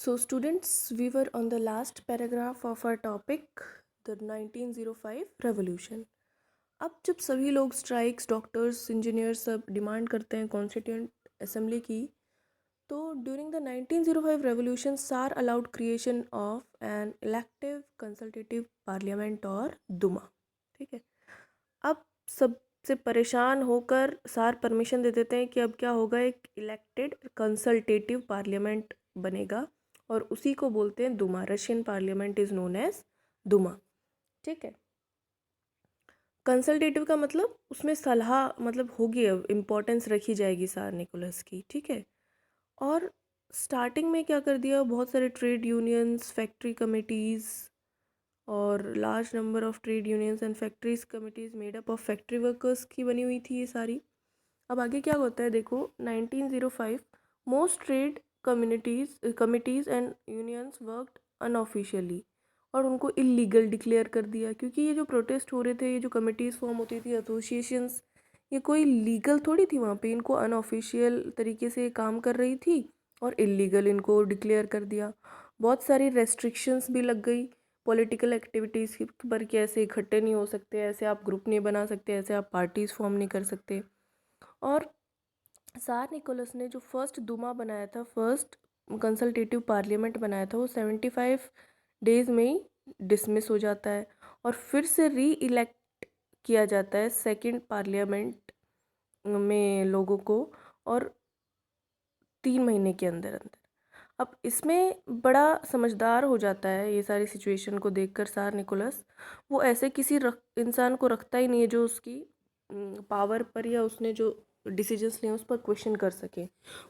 So, students, we were on the last paragraph of our topic, the 1905 revolution. अब जब सभी लोग strikes, doctors, engineers सब demand करते हैं कॉन्स्टिट्यूंट असेंबली की, तो during the 1905 revolution tsar allowed creation of an elective consultative parliament और दुमा. ठीक है. अब सबसे परेशान होकर सार परमिशन दे देते हैं कि अब क्या होगा, एक इलेक्टेड कंसल्टेटिव पार्लियामेंट बनेगा और उसी को बोलते हैं Duma. Russian parliament is known as Duma. ठीक है. कंसल्टेटिव का मतलब उसमें सलाह मतलब होगी, अब इम्पोर्टेंस रखी जाएगी सार निकोलस की. ठीक है. और स्टार्टिंग में क्या कर दिया, बहुत सारे ट्रेड यूनियंस, फैक्ट्री कमिटीज़ और large number of trade unions and factories committees made up of factory workers की बनी हुई थी ये सारी. अब आगे क्या होता है देखो, 1905 most trade committees and unions worked unofficially और उनको इलीगल डिक्लेयर कर दिया, क्योंकि ये जो प्रोटेस्ट हो रहे थे, ये जो कमिटीज़ फॉर्म होती थी, एसोसिएशंस, ये कोई लीगल थोड़ी थी वहाँ पे. इनको अनऑफिशियल तरीके से काम कर रही थी और इलीगल इनको डिक्लेयर कर दिया. बहुत सारी रेस्ट्रिक्शंस भी लग गई पॉलिटिकल एक्टिविटीज़ पर कि ऐसे इकट्ठे नहीं हो सकते, ऐसे आप ग्रुप नहीं बना सकते, ऐसे आप पार्टीज़ फॉर्म नहीं कर सकते. और सार निकोलस ने जो फर्स्ट दुमा बनाया था, फर्स्ट कंसल्टेटिव पार्लियामेंट बनाया था, वो 75 डेज में ही डिसमिस हो जाता है और फिर से री इलेक्ट किया जाता है सेकंड पार्लियामेंट में लोगों को, और 3 महीने के अंदर अंदर. अब इसमें बड़ा समझदार हो जाता है ये सारी सिचुएशन को देखकर सार निकोलस. वो ऐसे किसी इंसान को रखता ही नहीं है जो उसकी पावर पर या उसने जो डिसीजंस लिए उस पर क्वेश्चन कर सके.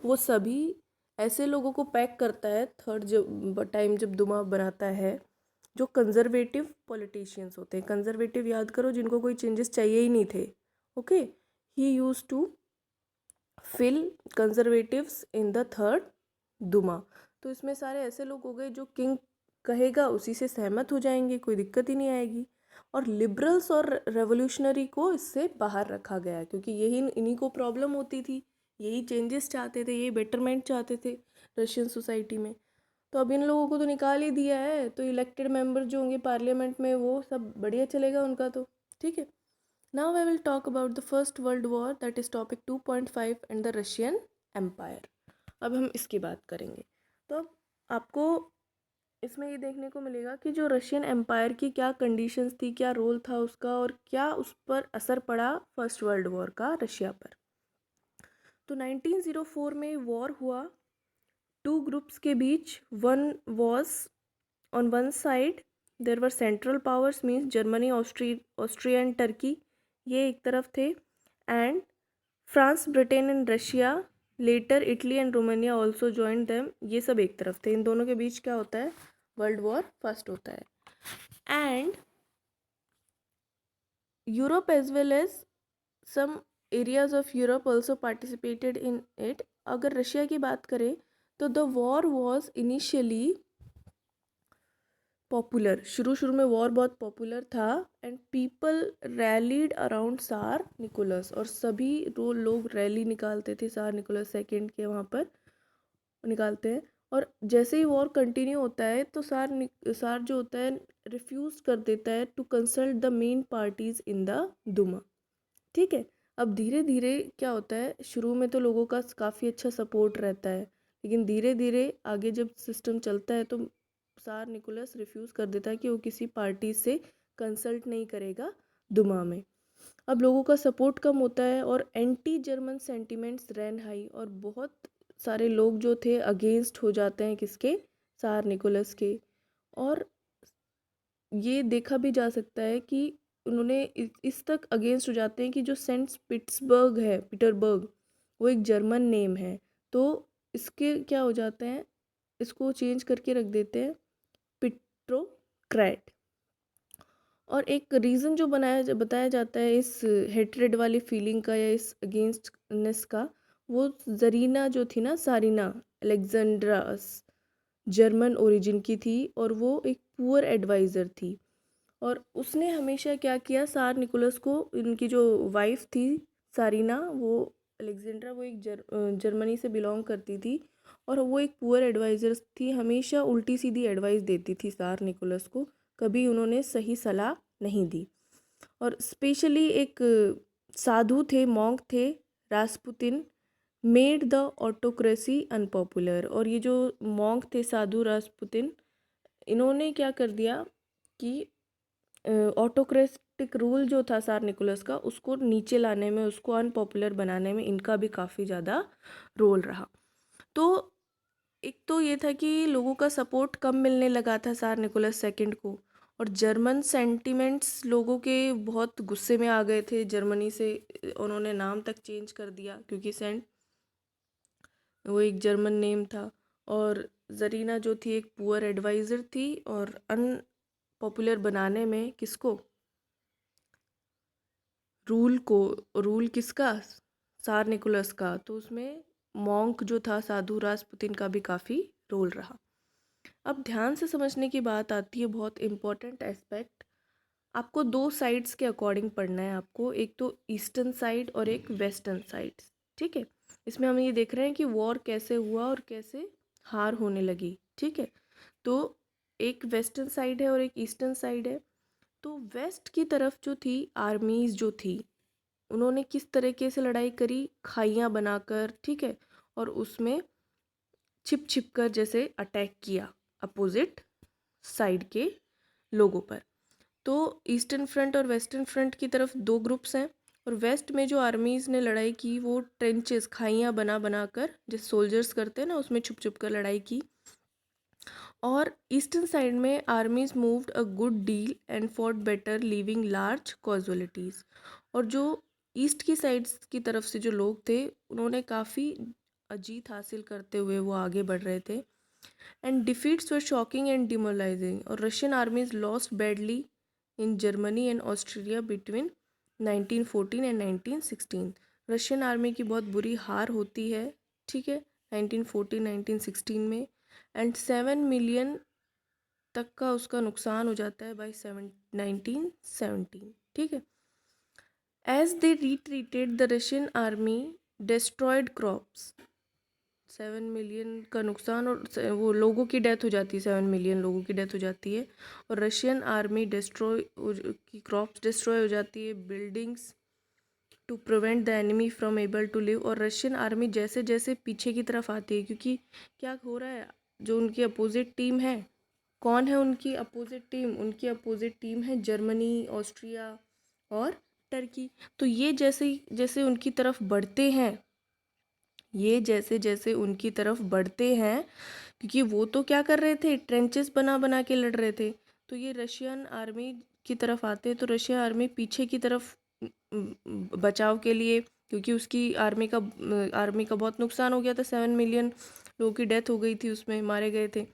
वो सभी ऐसे लोगों को पैक करता है थर्ड जब टाइम जब दुमा बनाता है, जो कंजर्वेटिव पॉलिटिशियंस होते हैं. कंजर्वेटिव याद करो, जिनको कोई चेंजेस चाहिए ही नहीं थे. Okay. He use to fill conservatives in the third Duma. तो इसमें सारे ऐसे लोग हो गए जो किंग कहेगा उसी से सहमत हो जाएंगे, कोई दिक्कत ही नहीं आएगी. और लिबरल्स और रेवोल्यूशनरी को इससे बाहर रखा गया, क्योंकि यही इन्हीं को प्रॉब्लम होती थी, यही चेंजेस चाहते थे, यही बेटरमेंट चाहते थे रशियन सोसाइटी में. तो अब इन लोगों को तो निकाल ही दिया है, तो इलेक्टेड मेंबर जो होंगे पार्लियामेंट में वो सब बढ़िया चलेगा उनका तो. ठीक है. Now I will talk about the first world war, that is topic 2.5 and the Russian empire. अब हम इसकी बात करेंगे. तो अब आपको इसमें ये देखने को मिलेगा कि जो रशियन एम्पायर की क्या कंडीशंस थी, क्या रोल था उसका, और क्या उस पर असर पड़ा फर्स्ट वर्ल्ड वॉर का रशिया पर. तो 1904 में वॉर हुआ टू ग्रुप्स के बीच. One was on one side there were central powers means Germany, Austria and Turkey, ये एक तरफ थे. And France, Britain and Russia, later Italy and Romania also join them, ये सब एक तरफ थे. इन दोनों के बीच क्या होता है, वर्ल्ड वॉर फर्स्ट होता है. And Europe as well as some areas of Europe also participated in it. अगर रशिया की बात करें तो the war was initially popular. शुरू में वॉर बहुत पॉपुलर था and people rallied around tsar Nicholas, और सभी लोग रैली निकालते थे सार निकोलस सेकेंड के वहाँ पर निकालते हैं. और जैसे ही वॉर कंटिन्यू होता है तो सार जो होता है रिफ्यूज़ कर देता है to consult the main parties in the Duma. ठीक है. अब धीरे धीरे क्या होता है, शुरू में तो लोगों का काफ़ी अच्छा सपोर्ट रहता है, लेकिन धीरे धीरे आगे जब सिस्टम चलता है तो सार निकोलस रिफ्यूज़ कर देता है कि वो किसी पार्टी से कंसल्ट नहीं करेगा दुमा में. अब लोगों का सपोर्ट कम होता है और एंटी जर्मन सेंटिमेंट्स रैन हाई, और बहुत सारे लोग जो थे अगेंस्ट हो जाते हैं किसके, सार निकोलस के. और ये देखा भी जा सकता है कि उन्होंने इस तक अगेंस्ट हो जाते हैं कि जो सेंट पिट्सबर्ग है, पीटरबर्ग, वो एक जर्मन नेम है, तो इसके क्या हो जाते हैं, इसको चेंज करके रख देते हैं पिट्रोक्रैट. और एक रीज़न जो बताया जाता है इस हेट्रेड वाली फीलिंग का या इस अगेंस्टनेस का, वो जरीना जो थी ना, सारिना अलेक्जेंड्रास, जर्मन ओरिजिन की थी और वो एक पुअर एडवाइज़र थी. और उसने हमेशा क्या किया, सार निकोलस को, इनकी जो वाइफ थी सारिना, वो अलेक्जेंड्रा, वो एक जर्मनी से बिलोंग करती थी, और वो एक पुअर एडवाइज़र थी, हमेशा उल्टी सीधी एडवाइस देती थी ज़ार निकोलस को, कभी उन्होंने सही सलाह नहीं दी। और स्पेशली एक साधु थे, मॉन्क थे, Rasputin, made the autocracy unpopular. और ये जो मॉन्क थे, साधु रास्पुतिन, इन्होंने क्या कर दिया कि ऑटोक्रेटिक रूल जो था ज़ार निकोलस का, उसको नीचे लाने में, उसको अनपॉपुलर बनाने में इनका भी काफ़ी ज़्यादा रोल रहा। तो एक तो ये था कि लोगों का सपोर्ट कम मिलने लगा था ज़ार निकोलस सेकंड को, और जर्मन सेंटिमेंट्स लोगों के बहुत गुस्से में आ गए थे। जर्मनी से उन्होंने नाम तक चेंज कर दिया, क्योंकि सेंट वो एक जर्मन नेम था। और जरीना जो थी एक पुअर एडवाइज़र थी, और अनपॉपुलर बनाने में किसको, रूल किसका, ज़ार निकोलस का, तो उसमें मॉन्क जो था, साधु रास्पुतिन का भी काफ़ी रोल रहा। अब ध्यान से समझने की बात आती है, बहुत इम्पोर्टेंट एस्पेक्ट। आपको दो साइड्स के अकॉर्डिंग पढ़ना है आपको, एक तो ईस्टर्न साइड और एक वेस्टर्न साइड, ठीक है। इसमें हम ये देख रहे हैं कि वॉर कैसे हुआ और कैसे हार होने लगी, ठीक है। तो एक वेस्टर्न साइड है और एक ईस्टर्न साइड है। तो वेस्ट की तरफ जो थी आर्मीज़ जो थी, उन्होंने किस तरीके से लड़ाई करी, खाइयाँ बनाकर, ठीक है, और उसमें छिप छिप कर जैसे अटैक किया अपोजिट साइड के लोगों पर। तो ईस्टर्न फ्रंट और वेस्टर्न फ्रंट की तरफ दो ग्रुप्स हैं, और वेस्ट में जो आर्मीज़ ने लड़ाई की वो ट्रेंचेस, खाइयाँ बना बना कर, जैसे सोल्जर्स करते हैं ना, उसमें छुप छुप कर लड़ाई की। और ईस्टर्न साइड में armies moved a good deal and fought better, leaving large casualties. और जो ईस्ट की साइड्स की तरफ से जो लोग थे, उन्होंने काफ़ी जीत हासिल करते हुए वो आगे बढ़ रहे थे। And defeats were shocking and demoralizing, और Russian armies lost badly in Germany and Australia between 1914 and 1916। Russian army की बहुत बुरी हार होती है, ठीक है, 1914-1916 में। एंड 7 मिलियन तक का उसका नुकसान हो जाता है बाई 1917, ठीक है। As they retreated the Russian army destroyed crops, 7 million का नुकसान, और वो लोगों की डेथ हो जाती है, 7 मिलियन लोगों की डेथ हो जाती है। और रशियन आर्मी डिस्ट्रॉय की क्रॉप्स डिस्ट्रॉय हो जाती है, buildings to prevent the enemy from able to live. और रशियन आर्मी जैसे जैसे पीछे की तरफ आती है, क्योंकि क्या हो रहा है, जो उनकी अपोजिट टीम है, कौन है उनकी अपोजिट टीम, उनकी अपोजिट टीम है जर्मनी, ऑस्ट्रिया और टर्की। तो ये जैसे जैसे उनकी तरफ बढ़ते हैं, ये जैसे जैसे उनकी तरफ बढ़ते हैं, क्योंकि वो तो क्या कर रहे थे, ट्रेंचेस बना बना के लड़ रहे थे, तो ये रशियन आर्मी की तरफ आते हैं। तो रशियन आर्मी पीछे की तरफ बचाव के लिए, क्योंकि उसकी आर्मी का बहुत नुकसान हो गया था, 7 मिलियन लोगों की डेथ हो गई थी, उसमें मारे गए थे।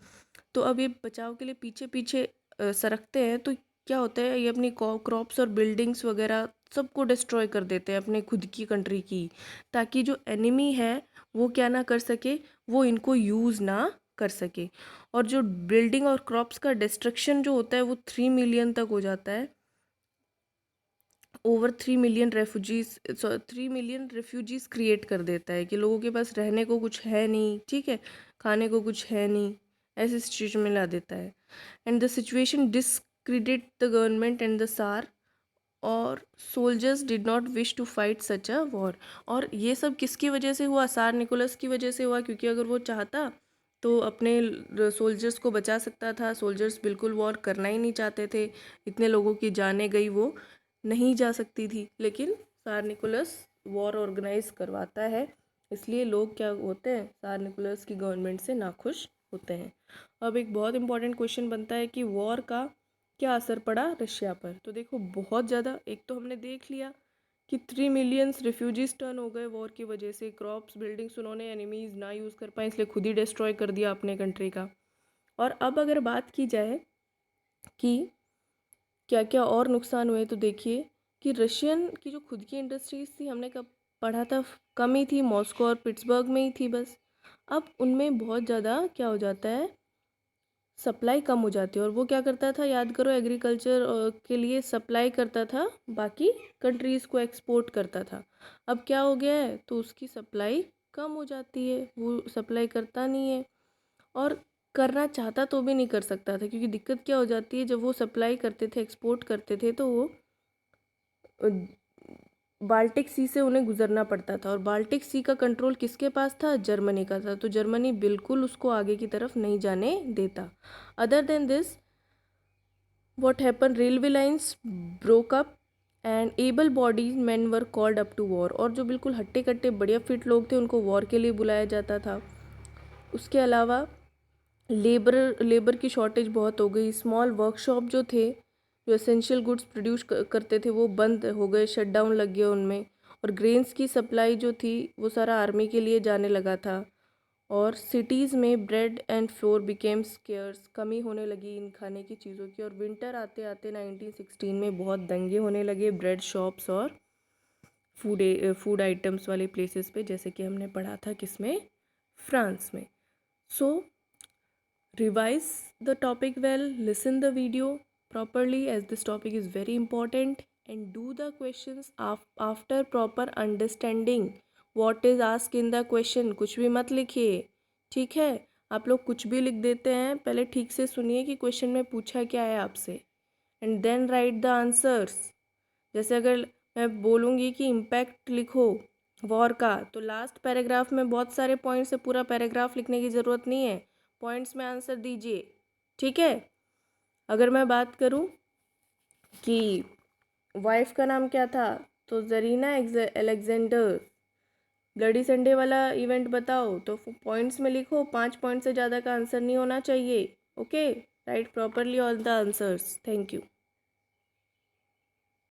तो अब ये बचाव के लिए पीछे पीछे सरकते हैं, तो क्या होता है, ये अपनी क्रॉप्स और बिल्डिंग्स वगैरह सबको डिस्ट्रॉय कर देते हैं, अपने खुद की कंट्री की, ताकि जो एनिमी है वो क्या ना कर सके, वो इनको यूज़ ना कर सके। और जो बिल्डिंग और क्रॉप्स का डिस्ट्रक्शन जो होता है वो 3 मिलियन तक हो जाता है। ओवर 3 मिलियन रेफ्यूजीज़ क्रिएट कर देता है, कि लोगों के पास रहने को कुछ है नहीं, ठीक है, खाने को कुछ है नहीं, ऐसे सिचुएशन में ला देता है। And the situation discredit the government and the tsar, और soldiers did not wish to fight such a war. और ये सब किसकी वजह से हुआ, ज़ार निकोलस की वजह से हुआ, क्योंकि अगर वो चाहता तो अपने सोल्जर्स को बचा सकता था। सोल्जर्स बिल्कुल वॉर करना ही नहीं चाहते थे, इतने लोगों की जानें गई, वो नहीं जा सकती थी, लेकिन ज़ार निकोलस वॉर ऑर्गेनाइज करवाता है, इसलिए लोग क्या होते हैं, ज़ार निकोलस की गवर्नमेंट से नाखुश होते हैं। अब एक बहुत इंपॉर्टेंट क्वेश्चन बनता है कि वॉर का क्या असर पड़ा रशिया पर। तो देखो बहुत ज़्यादा, एक तो हमने देख लिया कि 3 मिलियंस रिफ्यूजीज टर्न हो गए वॉर की वजह से, क्रॉप्स बिल्डिंग्स उन्होंने एनिमीज़ ना यूज़ कर पाए, इसलिए खुद ही डिस्ट्रॉय कर दिया अपने कंट्री का। और अब अगर बात की जाए कि क्या क्या और नुकसान हुए, तो देखिए कि रशियन की जो खुद की इंडस्ट्रीज़ थी, हमने कब पढ़ा था, कम ही थी, मॉस्को और पिट्सबर्ग में ही थी बस। अब उनमें बहुत ज़्यादा क्या हो जाता है, सप्लाई कम हो जाती है, और वो क्या करता था, याद करो, एग्रीकल्चर के लिए सप्लाई करता था, बाकी कंट्रीज़ को एक्सपोर्ट करता था। अब क्या हो गया है, तो उसकी सप्लाई कम हो जाती है, वो सप्लाई करता नहीं है और करना चाहता तो भी नहीं कर सकता था, क्योंकि दिक्कत क्या हो जाती है, जब वो सप्लाई करते थे, एक्सपोर्ट करते थे, तो वो बाल्टिक सी से उन्हें गुजरना पड़ता था और बाल्टिक सी का कंट्रोल किसके पास था? जर्मनी का था। तो जर्मनी बिल्कुल उसको आगे की तरफ नहीं जाने देता। Other than this what happened, railway lines broke up and able bodied men were called up to war। और जो बिल्कुल हट्टे कट्टे बढ़िया फिट लोग थे उनको वॉर के लिए बुलाया जाता था। उसके अलावा लेबर की शॉर्टेज बहुत हो गई। स्मॉल वर्कशॉप जो थे, जो एसेंशियल गुड्स प्रोड्यूस करते थे, वो बंद हो गए, शटडाउन लग गया उनमें। और ग्रेन्स की सप्लाई जो थी वो सारा आर्मी के लिए जाने लगा था। और सिटीज़ में bread and flour became scarce, कमी होने लगी इन खाने की चीज़ों की। और विंटर आते आते 1916 में बहुत दंगे होने लगे ब्रेड शॉप्स और फूड आइटम्स वाले प्लेसेस पे, जैसे कि हमने पढ़ा था किसमें, फ्रांस में। सो revise the topic well, listen the video properly as this topic is very important, and do the questions after proper understanding what is asked in the question। कुछ भी मत लिखिए, ठीक है? आप लोग कुछ भी लिख देते हैं, पहले ठीक से सुनिए कि क्वेश्चन में पूछा क्या है आपसे, and then write the answers. जैसे अगर मैं बोलूँगी कि इम्पैक्ट लिखो वॉर का, तो लास्ट पैराग्राफ में बहुत सारे पॉइंट्स है, पूरा पैराग्राफ लिखने की ज़रूरत नहीं है, पॉइंट्स में आंसर दीजिए, ठीक है? अगर मैं बात करूं कि वाइफ का नाम क्या था, तो जरीना अलेक्जेंडर। ब्लडी संडे वाला इवेंट बताओ, तो पॉइंट्स में लिखो, 5 पॉइंट से ज़्यादा का आंसर नहीं होना चाहिए। Okay, right properly all the answers. Thank you.